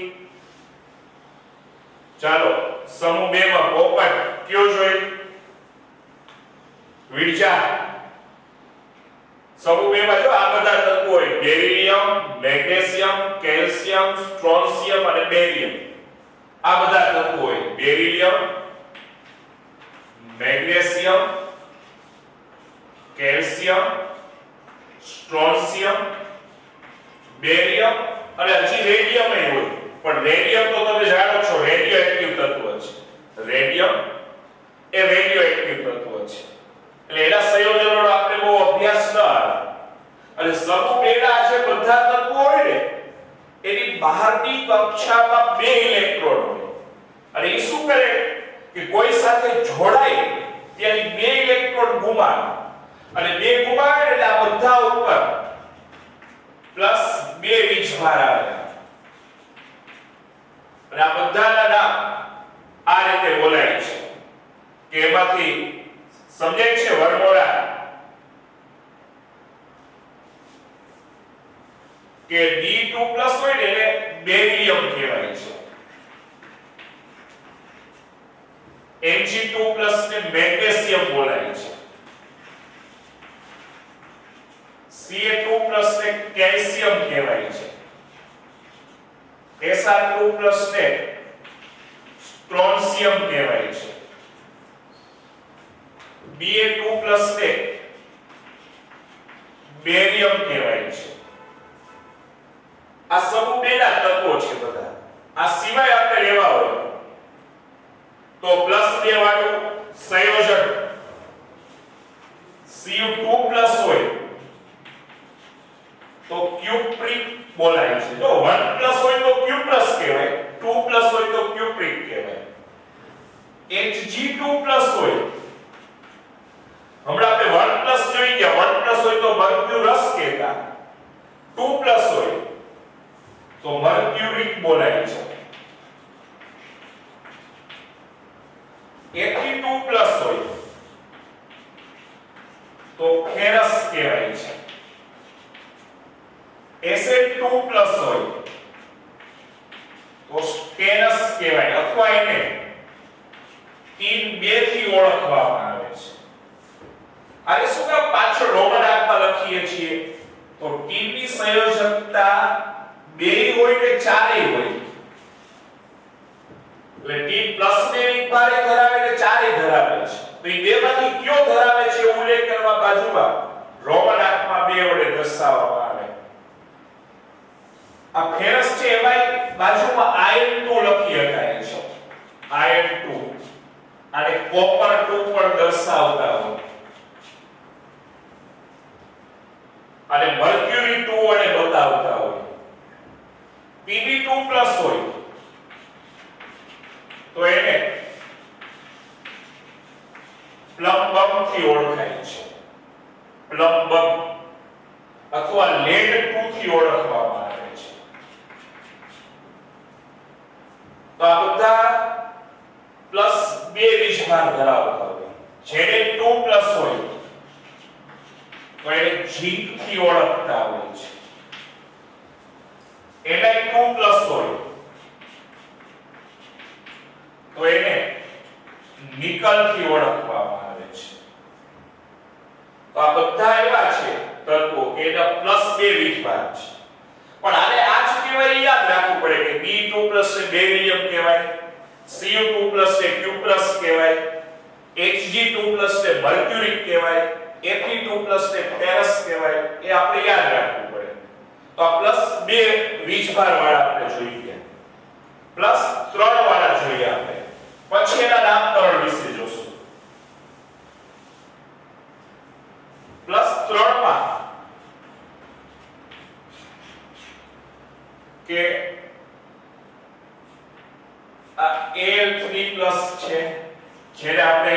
ચાલો સમૂહ 2 માં પોપટ કયો જોઈ વિરજા સમૂહ 2 માં જો આ બધા તત્વો હોય બેરિલિયમ મેગ્નેશિયમ કેલ્શિયમ સ્ટ્રોન્શિયમ અને બેરિયમ આ બધા તત્વો હોય બેરિલિયમ મેગ્નેશિયમ કેલ્શિયમ સ્ટ્રોન્શિયમ બેરિયમ અને હજી રેડિયમ એ હોય પણ રેડિયમ તો તમે જાણો છો રેડિયો એક્ટિવ તત્વ છે રેડિયમ એ રેડિયો એક્ટિવ તત્વ છે એટલે એના સંયોજનોનો આપણે બહુ અભ્યાસ ન આવે અને સમૂહ 2 ના જે બધા તત્વો હોય ને એની બહારની કક્ષામાં બે ઇલેક્ટ્રોન હોય અને એ શું કરે કે કોઈ સાથે જોડાય ત્યારે બે ઇલેક્ટ્રોન ગુમાવે અને બે ગુમાવે એટલે આ બધા ઉપર પ્લસ બે વીજભાર આવે અને આ બધાના નામ આ રીતે બોલાય છે કે એમાંથી સમજાય છે વર્મોરા કે D2+ હોય ને એને બેરિયમ કહેવાય છે Mg2+ ને મેગ્નેશિયમ બોલાય છે Ca2+ ને કેલ્શિયમ કહેવાય છે Sr2+ ને સ્ટ્રોન્શિયમ કહેવાય છે Ba2+ ને બેરિયમ કહેવાય છે આ સમૂહ 2 ના તત્વો છે બધા આ સિવાય આપણે લેવા હોય તો +2 વાળું સંયોજક Cu2+ હોય તો ક્યુપ્રિક બોલાય છે જો 1+ હોય તો Q+ કહેવાય 2+ હોય તો ક્યુપ્રિક કહેવાય Hg2+ હોય હમણાં આપણે 1+ જોઈ ગયા 1+ હોય તો મર્ક્યુરસ કહેતા 2+ હોય તો મર્ક્યુરિક બોલાય છે Fe2+ હોય તો ફેરસ કહેવાય છે Sn2+ હોય તો સ્ટેનસ કહેવાય અથવા એને ટીન 2 થી ઓળખવામાં આવે છે આને શું કામ પાછળ રોમન આંકમાં લખીએ છીએ તો ટીનની સંયોજકતા 2 હોય કે 4 હોય એટલે ટી પ્લસ ને એક ભારે ધરાવે એટલે 4 ધરાવે છે તો તો એ બેમાંથી કયો ધરાવે છે એવું ઉલ્લેખ કરવા બાજુમાં રોમન આંકમાં 2 વડે દર્શાવવામાં આવે. આ ફેરસ છે એમાં બાજુમાં આયર્ન 2 લખી શકાય છે. આયર્ન 2 અને કોપર 2 પણ દર્શાવતા હોય અને મર્ક્યુરી 2 વડે બતાવતા હોય. Pb2+ હોય તો એને પ્લમ્બમ થી ઓળખાય છે. પ્લમ્બમ અથવા લેડ 2 થી ઓળખવામાં આવે છે. તો આ બધા +2 વીજભાર ધરાવતા હોય. જેને 2+ હોય તો એને ઝીંક થી ઓળખતા હોય છે. એને 2+ હોય તો એને નિકલ થી ઓળખવામાં આવે છે. તો આ બધા એવા છે તત્વો કે એના +2 વીજભાર છે. પણ આને આ જ કહેવાય યાદ રાખવું પડે કે B2+ ને બેરિયમ કહેવાય, Cu2+ ને Q+ કહેવાય, Hg2+ ને મર્ક્યુરિક કહેવાય, Fe2+ ને ફેરસ કહેવાય. એ આપણે યાદ રાખવું પડે. તો આ +2 વીજભાર વાળા આપણે જોઈ ગયા, +3 વાળા જોઈએ આપણે. પછી એના નામકરણ વિશે જોશું. +3 માં કે આ Al3+ છે જેને આપણે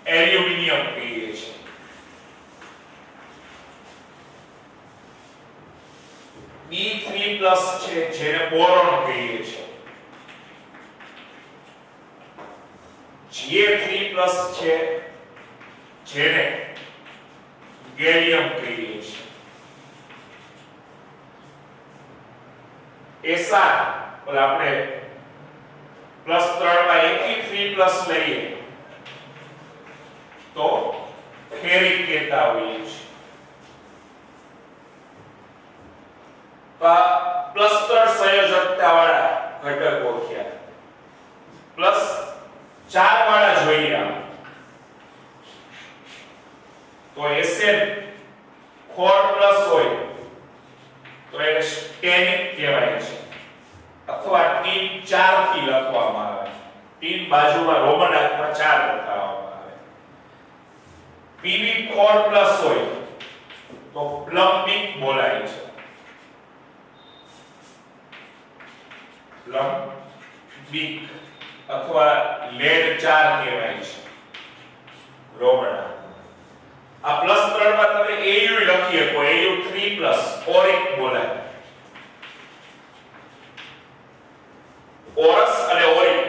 એલ્યુમિનિયમ કહીએ છીએ. B3+ છે જેને બોરોન કહીએ છીએ. Ga3+ છે જેને ગેલિયમ કહીએ છીએ. એસા ઓલા આપણે +3 માં Fe3+ લઈએ તો ફેરિક કહેતા હોઈએ છીએ. તો આ +3 સંયોજકતા વાળા ઘટકો થયા. +4 વાળા જોઈએ આપણે તો Sn4+ હોય તો એને સ્ટેનિક કહેવાય છે અથવા ટીન 4 થી લખવામાં આવે. ટીન બાજુમાં રોમન આંકમાં 4 લખવામાં આવે. Pb4+ હોય તો પ્લમ્બિક બોલાય છે. પ્લમ્બિક અથવા લેડ 4 કહેવાય છે રોમન આંક. આ +3 માં તમે Au લખી શકો. Au3+ ઓરિક બોલાય. ઓરસ અને ઓરિક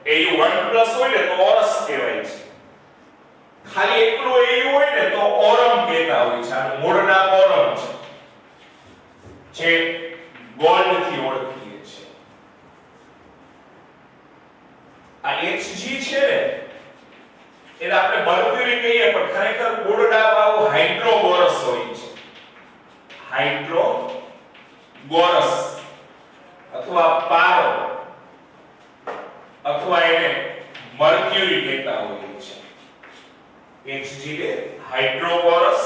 Au1+ હોય ને તો ઓરસ કહેવાય છે. ખાલી એકલું Au હોય ને તો ઓરમ કહેતા હોય છે. આ મૂળ નામ ઓરમ છે જે ગોલ્ડ થી ઓળખીએ છીએ. આ Hg છે ને એને આપણે મર્ક્યુરી કહીએ પણ ખરેખર મૂળ નામ આવું હાઇડ્રોગોરસ હોય છે. હાઇડ્રોગોરસ અથવા પારો અથવા એને મર્ક્યુરી કહેતા હોઈએ છે. Hg ને હાઇડ્રોગોરસ,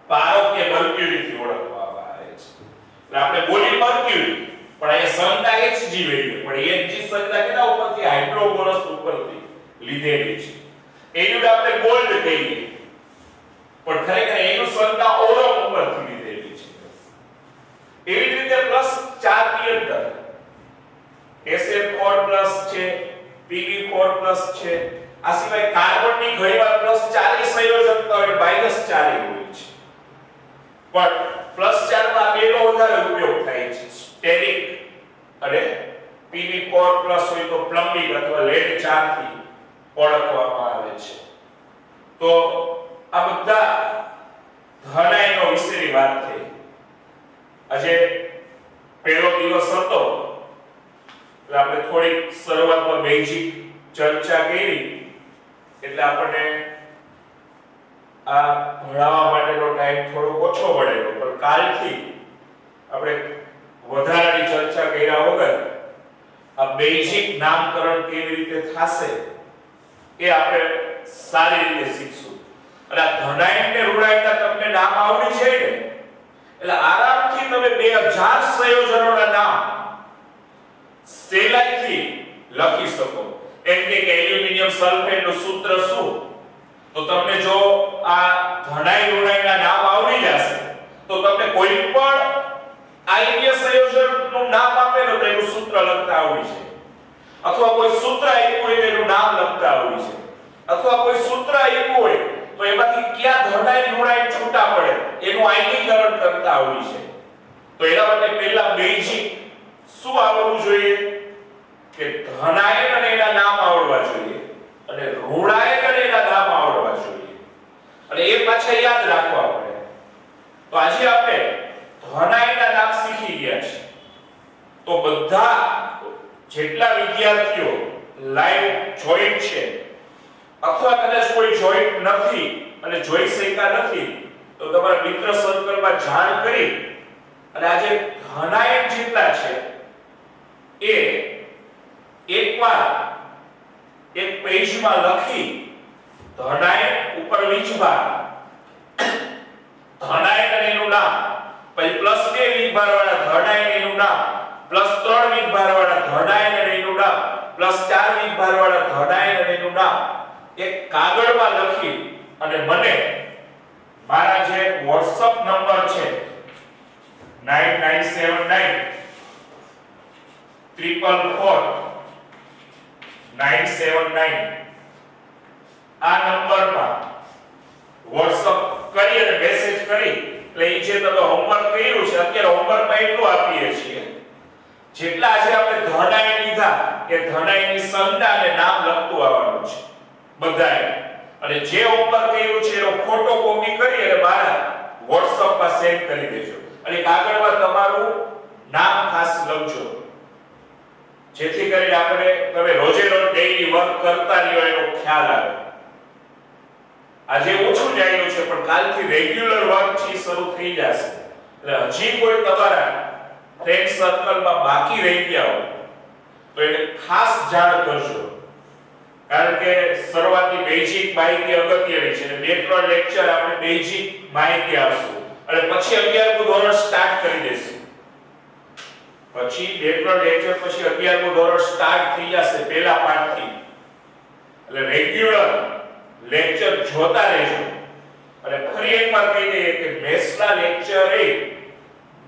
પારો કે મર્ક્યુરી થી ઓળખવામાં આવે છે. એટલે આપણે બોલી મર્ક્યુરી પણ અહીંયા સંજ્ઞા Hg વેલ્યુ પણ Hg સંજ્ઞા કેના ઉપરથી હાઇડ્રોગોરસ ઉપરથી લીધેલી છે. એનું આપણે ગોલ્ડ કહીએ પણ ખરેખર એનું સંજ્ઞા ઓરમ ઉપરથી લીધેલી છે. એવી જ રીતે +4 ની અંદર Sn4+ છે, Pb4+ છે. આ સિવાય કાર્બનની ઘણીવાર +4 સંયોજકતા હોય -4 હોય છે. પણ +4 માં બેનો વધારે ઉપયોગ થાય છે. સ્ટેરિક અને Pb4+ હોય તો પ્લમ્બિક અથવા લેડ 4 થી ઓળખવામાં આવે છે. તો આ બધા ધનાયનો વિશેની વાત થઈ. આજે પહેલો દિવસ હતો એટલે આપણે થોડી શરૂઆતમાં બેઝિક ચર્ચા કરી એટલે આપણને આ ભણાવવા માટેનો ટાઈમ થોડો ઓછો મળેલો. પણ કાલથી આપણે વધારાની ચર્ચા કર્યા વગર આ બેઝિક નામકરણ કેવી રીતે થશે એ આપણે સારી રીતે શીખશું. અને આ ધનાયન ને ઋણાયનના તમને નામ આવડી છે ને એટલે આરામથી તમે 2000 સંયોજનોના નામ સહેલાઈથી લખી શકો. એમ કે એલ્યુમિનિયમ સલ્ફેટનું સૂત્ર શું, તો તમને જો આ ધનાય ઋણાયના નામ આવડી જશે તો તમને કોઈ પણ આયનીય સંયોજનનું નામ આપેલું તો એનું સૂત્ર લખતા આવડી છે, અથવા કોઈ સૂત્ર આપ્યું હોય તો એનું નામ લખતા આવડી છે, અથવા કોઈ સૂત્ર આપ્યું હોય તો એમાંથી કયા ધનાય ઋણાય છૂટા પડે એનું આયનીકરણ કરતા આવડી છે. તો એના માટે પહેલા બેઝિક શું આવડવું જોઈએ કે ધનાયન અને એના નામ આવડવા જોઈએ અને ઋણાયન અને એના નામ આવડવા જોઈએ અને એ પાછા યાદ રાખવા પડે. તો આજે આપણે ધનાયનના નામ શીખી ગયા છે. તો બધા જેટલા વિદ્યાર્થીઓ લાઈવ જોઈન્ટ છે અથવા કદાચ કોઈ જોઈન્ટ નથી અને જોઈ શક્યા નથી તો તમારા મિત્ર સર્કલમાં જાણ કરી અને આજે ધનાયન જેટલા છે એ એકવાર એક પેજમાં લખી ધનાયન ઉપર વીજભાર ધનાયન અને એનું નામ, પછી +2 વીજભાર વાળા ધનાયન એનું નામ, +3 વીજભાર વાળા ધનાયન અને એનું નામ, +4 વીજભાર વાળા ધનાયન અને એનું નામ એક કાગળમાં લખી અને મને મારા જે WhatsApp નંબર છે 9979 444 979 આ નંબરમાં WhatsApp કરી અને મેસેજ કરી એટલે એ જે તમે હોમવર્ક કર્યું છે અત્યારે હોમવર્કમાં એટલું આપીએ છીએ જેટલા આજે આપણે ધનાય લીધા એ ધનાયની સંજ્ઞા અને નામ લખતું આવવાનું છે બધાએ. અને જે હોમવર્ક કર્યું છે એનો ફોટો કોપી કરી અને મારા WhatsApp પર સેન્ડ કરી દેજો અને કાગળમાં તમારું નામ ખાસ લખજો જેથી કરીને આપણે તમે રોજે રોજ ડેઈલી વર્ક કરતા રહ્યો એનો ખ્યાલ આવે. આજે ઓછું જાણ્યું છે પણ કાલથી રેગ્યુલર વર્ક છે શરૂ થઈ જશે એટલે હજી કોઈ તમારા ફ્રેન્ડ સર્કલમાં બાકી રહી ગયા હોય તો એને ખાસ જાણ કરજો કારણ કે શરૂઆતની બેઝિક માહિતી અગત્યની છે. 2-3 લેક્ચર આપણે બેઝિક માહિતી આપશું અને પછી 11મું ધોરણ સ્ટાર્ટ કરી દઈશું. પછી 2-3 લેક્ચર પછી 11મું ધોરણ સ્ટાર્ટ થઈ જશે પહેલા પાઠથી. એટલે રેગ્યુલર લેક્ચર જોતા રહેજો. અને ફરી એકવાર કહી દઈએ કે મેથ્સના લેક્ચર એ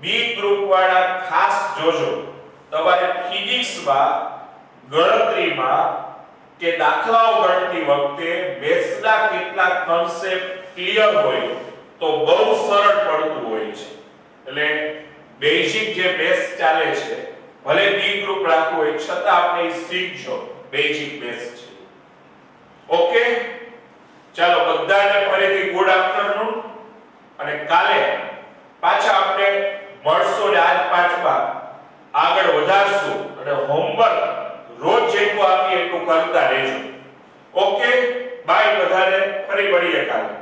બી ગ્રુપ વાળા ખાસ જોજો. તમારે ફિઝિક્સમાં ગણતરીમાં કે દાખલાઓ ગણતી વખતે મેથ્સના કેટલાક કન્સેપ્ટ ક્લિયર હોય તો બહુ સરળ પડતું હોય છે. એટલે બેઝિક જે મેથ્સ ચાલે છે ભલે બી ગ્રુપ રાખવું હોય છતાં આપણે શીખજો બેઝિક મેથ્સ છે. ઓકે, ચાલો બધાને ફરીથી ગુડ આફ્ટરનૂન અને કાલે પાછા આપણે મળશું ને આજ પાઠમાં આગળ વધારશું અને હોમવર્ક રોજ જેટલું આપીએ એટલું કરતા રહેજો. ઓકે, બાય બધાને, ફરી મળીએ કાલે.